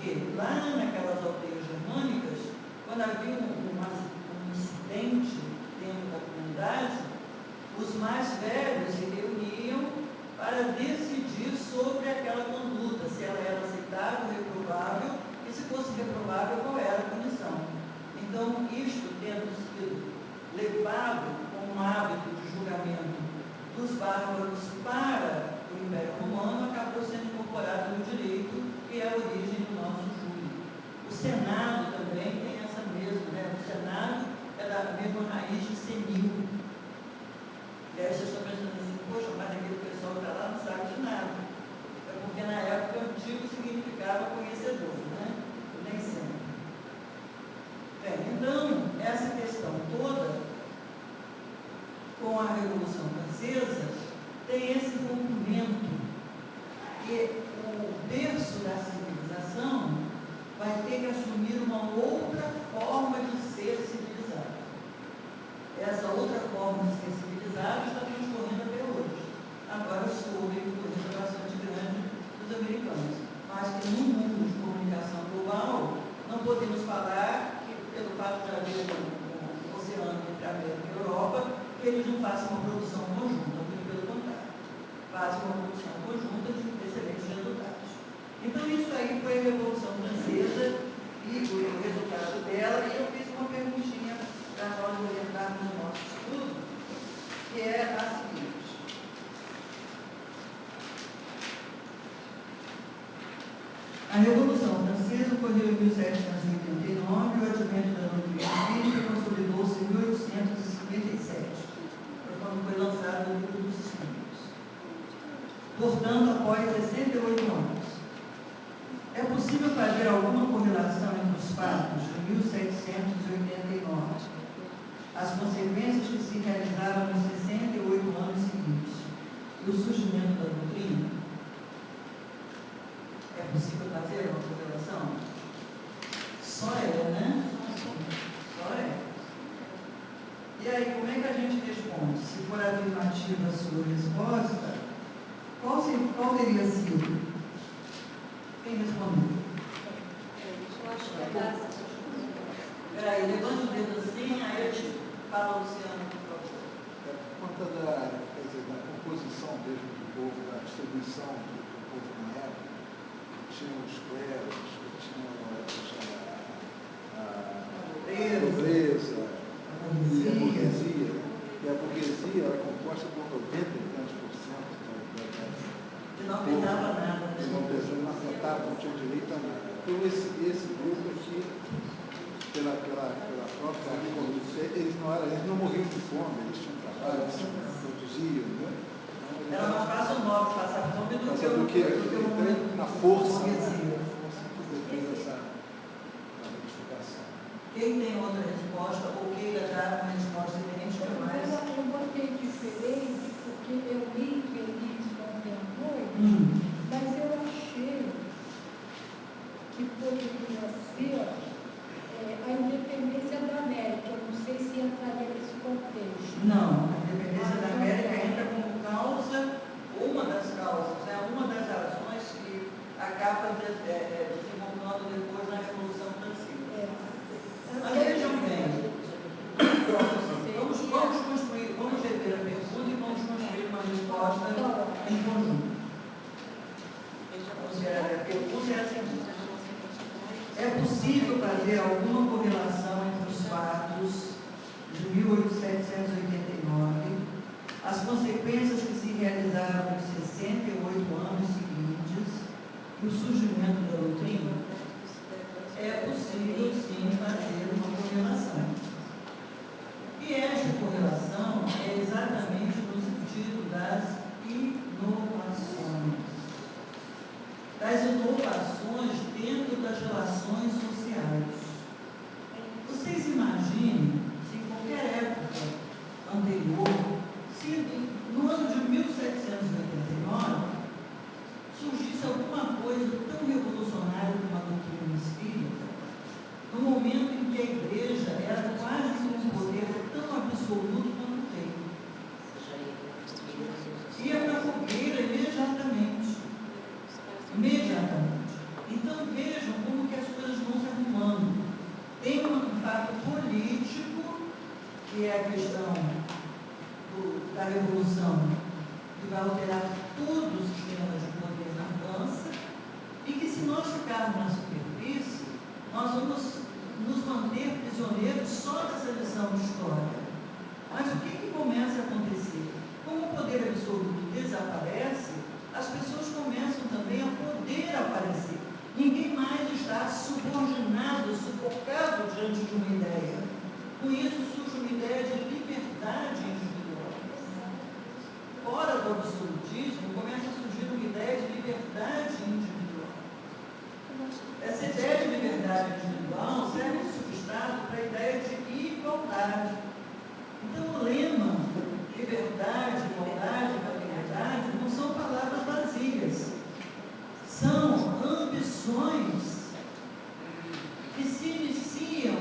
Porque lá naquelas aldeias germânicas, quando havia um incidente dentro da comunidade, os mais velhos se reuniam para decidir sobre aquela conduta, se ela era aceitável, reprovável, e se fosse reprovável, qual era a punição. Então, isto tendo sido levado como um hábito de julgamento dos bárbaros para o Império Romano, acabou sendo incorporado no direito, que é a origem do nosso júri. O Senado também tem essa mesma, né? O Senado é da mesma raiz de senil. E aí vocês estão pensando assim, poxa, mas aquele pessoal está lá não sabe de nada. É porque na época o antigo significava conhecedor, né? Nem sempre. Bem, então, essa questão toda, com a Revolução Francesa, tem esse documento que o berço da civilização vai ter que assumir uma outra forma de ser civilizado. Essa outra forma de ser civilizado está transcorrendo até hoje. Agora sob a influência bastante grande dos americanos. Mas que no mundo de comunicação global, não podemos falar que, pelo fato de haver um oceano entre a América e a Europa, que eles não façam uma produção conjunta, muito pelo contrário. Fazem uma produção conjunta de excelentes resultados. Então, isso aí foi a Revolução Francesa e o resultado dela, e eu fiz uma perguntinha para nós orientarmos o nosso estudo, que é a seguinte. A Revolução Francesa ocorreu em 1789 e o advento da doutrina espírita consolidou-se em 1857, quando foi lançado o Livro dos Espíritos. Portanto, após 68 anos. É possível fazer alguma correlação entre os fatos de 1789, as consequências que se realizaram nos 68 anos seguintes e o surgimento da doutrina? É possível fazer uma correlação? Só é, né? Só é. E aí, como é que a gente responde? Se for afirmativa a sua resposta, qual teria sido? Quem respondeu? Peraí, levanta o dedo assim, aí eu te falo, Luciano, por favor. Por conta da composição mesmo do povo, da distribuição do povo na época, tinha os clérigos, tinha a nobreza e a burguesia. E a burguesia era composta por 90 e tantos por cento Que não pintava nada, né? Não afetava, não tinha direito a nada. Então, esse grupo aqui, pela própria condução, eles não morriam de fome, eles tinham trabalho, eles produziam, né? Era mais fácil o nobre passar fome do que o momento na força que fez essa modificação. Quem tem outra resposta ou queira dar uma resposta idêntica, mas... Eu botei diferente porque eu li ontem à noite, mas eu achei que poderia ser a independência da América. Eu não sei se entraria nesse contexto. Não, a independência da América entra como causa, ou uma das causas, né? Uma das razões que acaba desenvolvendo depois na Revolução Francesa. Mas vejam bem, vamos rever a pergunta e vamos construir uma resposta em conjunto. A pergunta é a seguinte: é possível fazer alguma correlação entre os fatos de 1889, as consequências que se realizaram nos 68 anos seguintes e o surgimento da doutrina? É possível, sim, fazer uma correlação. E esta correlação é exatamente no sentido das inovações. Das inovações dentro das relações sociais. Vocês imaginem se em qualquer época anterior, se no ano de 1789 surgisse alguma coisa tão revolucionária como a doutrina espírita, no momento em que a igreja era quase com um poder tão absoluto quanto tem. Ia para a fogueira imediatamente. Então vejam como que é a questão da revolução, que vai alterar todo o sistema de poder na França, e que se nós ficarmos na superfície, nós vamos nos manter prisioneiros só dessa lição de história. Mas o que começa a acontecer? Como o poder absoluto desaparece, as pessoas começam também a poder aparecer. Ninguém mais está subordinado, sufocado diante de uma ideia. Com isso surge uma ideia de liberdade individual. Fora do absolutismo, começa a surgir uma ideia de liberdade individual. Essa ideia de liberdade individual serve de substrato para a ideia de igualdade. Então, o lema liberdade, igualdade, fraternidade não são palavras vazias. São ambições que se iniciam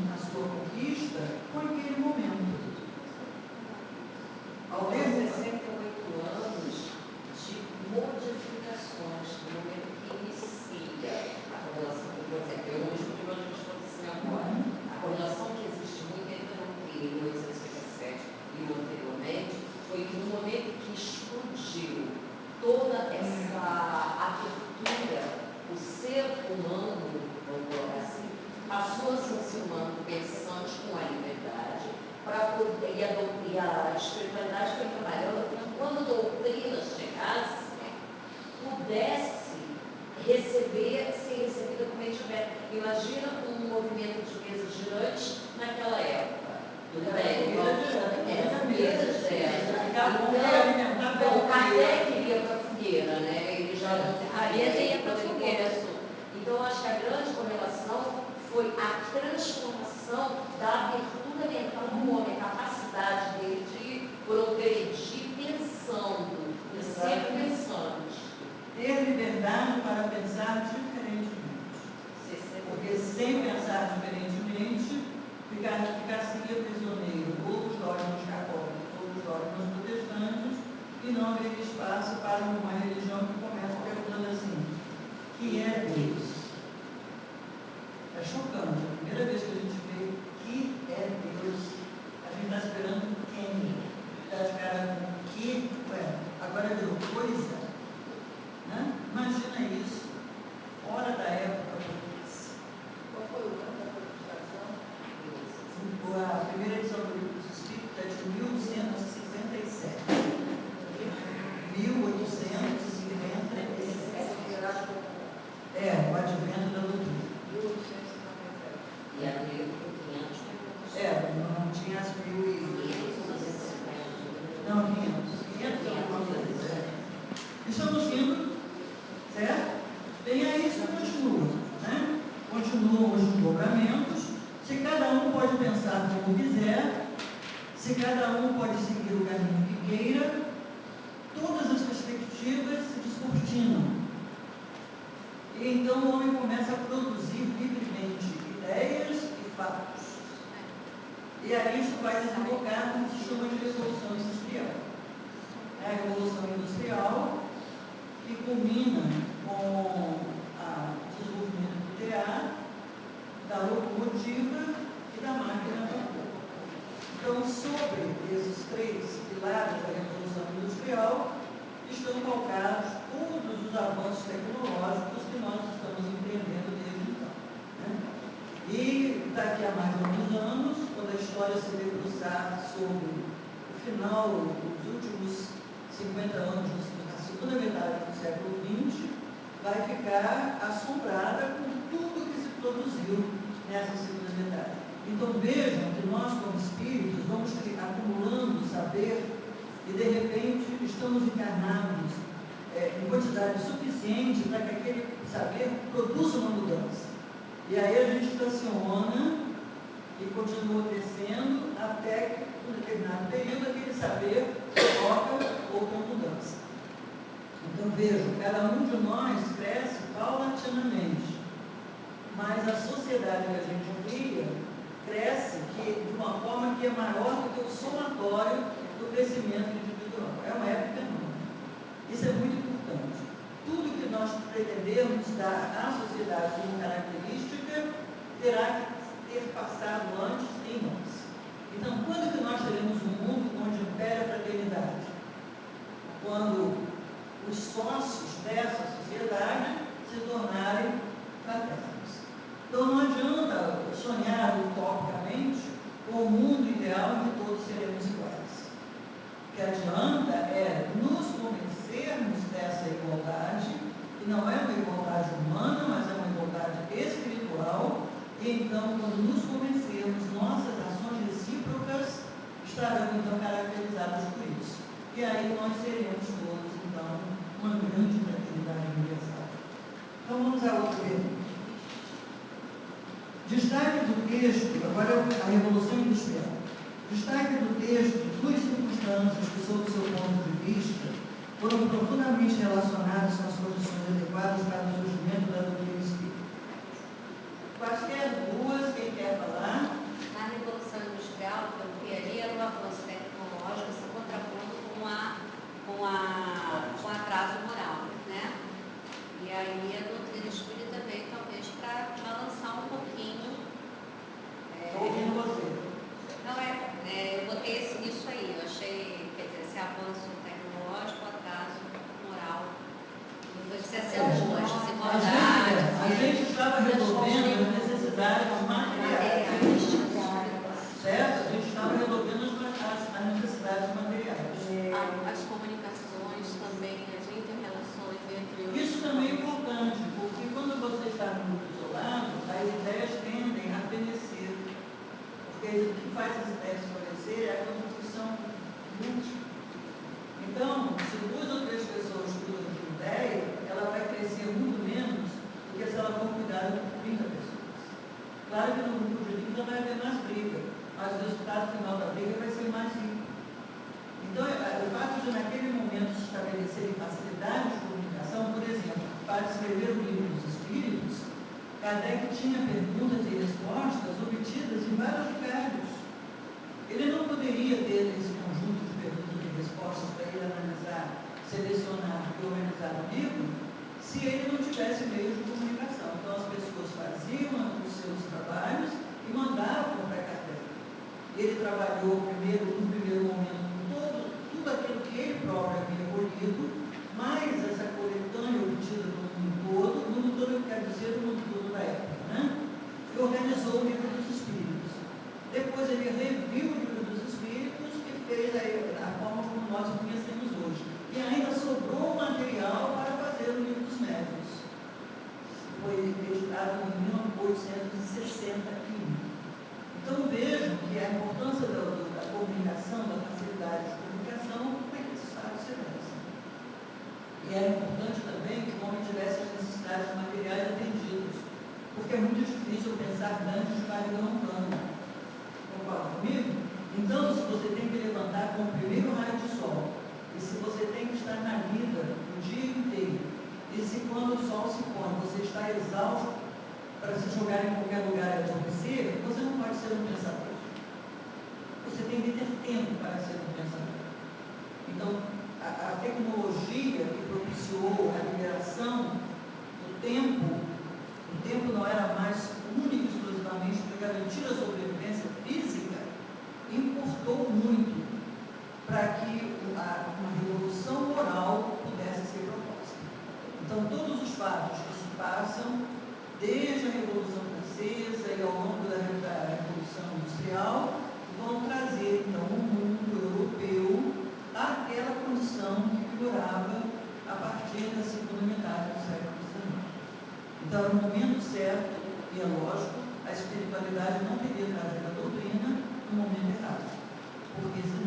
na sua conquista com aquele momento. Ao ter 68 anos de modificações, no momento que inicia a correlação, por exemplo, eu mesmo que hoje estou assim agora, a correlação que existe muito entre o que em 1857 e o anteriormente, foi que no momento que explodiu toda essa abertura, o ser humano, vamos colocar assim, passou a ser um ser humano pensante com a liberdade, para poder, e a espiritualidade foi trabalhando para que quando a doutrina chegasse, pudesse ser recebida como mente aberta. Imagina um movimento de mesa girante naquela época. Tudo bem? Mesa direta. Então, Kardec iria para a fogueira, né? Ele já ia para a fogueira. Então, acho que a grande correlação foi a transformação da abertura mental do homem, a capacidade dele de progredir pensando, e ser pensante. Ter liberdade para pensar diferentemente. Porque sem pensar diferentemente, ficaria prisioneiro ou dos dogmas católicos ou dos dogmas protestantes, e não haveria espaço para uma religião que começa perguntando assim: que é Deus? É chocante. A primeira vez que a gente vê que é Deus, a gente está esperando quem? Está de cara com que? Ué, agora virou coisa? Né? Imagina isso. Fora da época propícia. Qual foi o ano da codificação? A primeira edição do Livro dos Espíritos é de 1857. 1857. É, o advento da doutrina. 1897. E a dele foi 500. Não tinha as 1.500. Não, 500 alguma coisa. Estamos indo, certo? Bem, aí isso continua, né? Continuam os desdobramentos. Se cada um pode pensar como quiser, se cada um pode seguir o caminho que queira, todas as perspectivas se descortinam. E então o homem começa a produzir livremente ideias e fatos. E aí isso vai desembocar no que se chama de Revolução Industrial. É a Revolução Industrial que culmina com o desenvolvimento nuclear, da locomotiva e da máquina a vapor. Então, sobre esses três pilares da Revolução Industrial, estão calcados todos os avanços tecnológicos que nós estamos empreendendo desde então. Né? E daqui a mais alguns anos, quando a história se debruçar sobre o final, os últimos 50 anos, a segunda metade do século XX, vai ficar assombrada com tudo que se produziu nessa segunda metade. Então vejam que nós, como espíritos, vamos acumulando saber e de repente estamos encarnados em quantidade suficiente para que aquele saber produza uma mudança. E aí a gente estaciona e continua crescendo até que, em um determinado período, aquele saber provoca outra mudança. Então vejam, cada um de nós cresce paulatinamente, mas a sociedade que a gente cria cresce de uma forma que é maior do que o somatório do crescimento individual. É uma época enorme. Isso é muito importante. Tudo que nós pretendemos dar à sociedade como característica terá que ter passado antes em nós. Então, quando que nós teremos um mundo onde impera a fraternidade? Quando os sócios dessa sociedade se tornarem fraternos. Então, não adianta sonhar utopicamente com o mundo ideal em que todos seremos iguais. O que adianta é nos convencermos dessa igualdade, que não é uma igualdade humana, mas é uma igualdade espiritual, e então, quando nos convencermos, nossas ações recíprocas estarão então caracterizadas por isso. E aí nós seremos todos, então, uma grande fraternidade universal. Então vamos à outra pergunta. Destaque do texto, agora a Revolução Industrial. Destaque do texto duas circunstâncias que, sob o seu ponto de vista, foram profundamente relacionadas com as condições adequadas para o surgimento da doutrina espírita. Quaisquer duas, quem quer falar? Na Revolução Industrial, que eu vi ali, era o avanço tecnológico se contrapondo com o atraso moral, né? E aí a doutrina espírita veio talvez para balançar um pouquinho. Estou ouvindo você. Não eu botei isso aí, eu achei, quer dizer, esse avanço tecnológico, atraso moral. Não precisa ser hoje, A gente estava resolvendo as necessidades materiais. Certo? A gente estava resolvendo as necessidades materiais. As comunicações também, as inter-relações entre os... Isso também é importante, porque quando você está no grupo isolado, as ideias tendem a fenecer. Porque o que faz as ideias florescer é a construção múltipla. Então, se duas ou três pessoas cuidam de uma ideia, ela vai crescer muito menos do que se ela for cuidada por 30 pessoas. Claro que no grupo de 30 vai haver mais briga, mas o resultado final da briga vai ser mais rico. Então, o fato de naquele momento se estabelecerem facilidades de comunicação, por exemplo, para escrever o livro dos Espíritos, Kardec tinha perguntas e respostas obtidas em vários lugares. Ele não poderia ter esse conjunto de perguntas e respostas para ele analisar, selecionar e organizar o livro, se ele não tivesse meios de comunicação. Então, as pessoas faziam os seus trabalhos e mandavam para Kardec. Ele trabalhou no primeiro momento, com tudo aquilo que ele próprio havia colhido, mais essa coletânea obtida do mundo todo eu quero dizer do mundo todo da época, né? E organizou o livro dos Espíritos. Depois ele reviu o livro dos Espíritos e fez a forma como nós o conhecemos hoje. E ainda sobrou material para fazer o livro dos Médiuns. Foi editado em 1861. Então vejam que a importância da comunicação, da facilidade de comunicação, é que esses fatos se vencem. E é importante também que o homem tivesse as necessidades materiais atendidas, porque é muito difícil pensar antes de barriga roncando. Concorda comigo? Então, se você tem que levantar com o primeiro raio de sol, e se você tem que estar na lida o dia inteiro, e se quando o sol se põe, você está exausto para se jogar em qualquer lugar e adormecer, você não pode ser um pensador. Você tem que ter tempo para ser um pensador. Então, a tecnologia que propiciou a liberação do tempo, o tempo não era mais único e exclusivamente para garantir a sobrevivência física, importou muito para que uma revolução moral pudesse ser proposta. Então, todos os fatos que se passam, desde a Revolução Francesa e ao longo da Revolução Industrial, vão trazer, então, um mundo europeu àquela condição que vigorava a partir da segunda metade do século XIX. Então, no momento certo, e é lógico, a espiritualidade não teria trazido a doutrina no momento errado, porque senão